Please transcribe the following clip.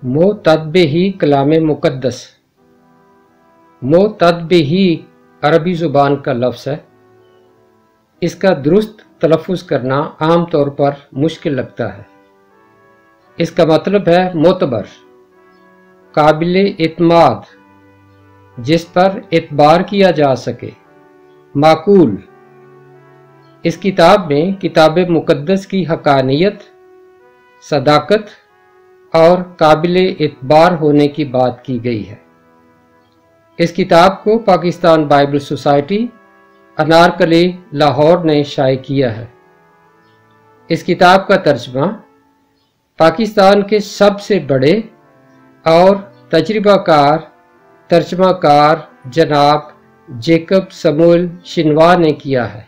معتدبہ کلام مقدس۔ معتدبہ عربی زبان کا لفظ ہے۔ اس کا درست تلفظ کرنا عام طور پر مشکل لگتا ہے۔ اس کا مطلب ہے معتبر، قابل اعتماد، جس پر اعتبار کیا جا سکے، معقول۔ اس کتاب میں کتاب مقدس کی حقانیت، صداقت اور قابل اعتبار ہونے کی بات کی گئی ہے۔ اس کتاب کو پاکستان بائبل سوسائٹی، انارکلی، لاہور نے شائع کیا ہے۔ اس کتاب کا ترجمہ پاکستان کے سب سے بڑے اور تجربہ کار ترجمہ کار جناب جیکب سموئل شنوا نے کیا ہے۔